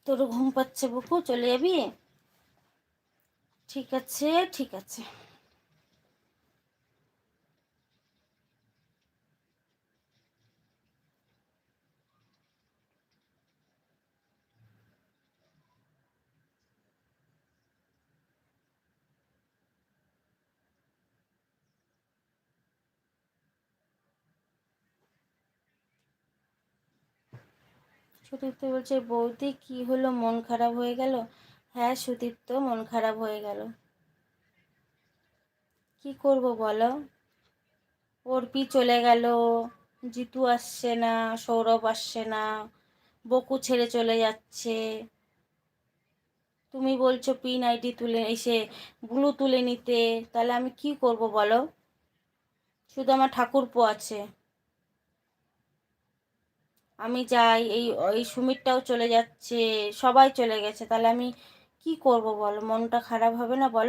তোর ঘুম পাচ্ছে বুকু, চলে যাবি? ঠিক আছে ঠিক আছে। সুদীপ্ত বলছে, বৌদি কি হলো, মন খারাপ হয়ে গেল? হ্যাঁ সুদীপ্ত, মন খারাপ হয়ে গেল। কি করব বলো? অর্পি চলে গেল, জিতু আসছে না, সৌরভ আসছে না, বকু ছেড়ে চলে যাচ্ছে। তুমি বলছো পিন আইডি তুলে এসে ব্লু তুলে নিতে, তাহলে আমি কি করব বলো? শুধু আমার ঠাকুরপো আছে। আমি যাই, এই এই সুমিতটাও চলে যাচ্ছে, সবাই চলে গেছে, তাহলে আমি কি করব বলো? মনটা খারাপ হবে না বলো?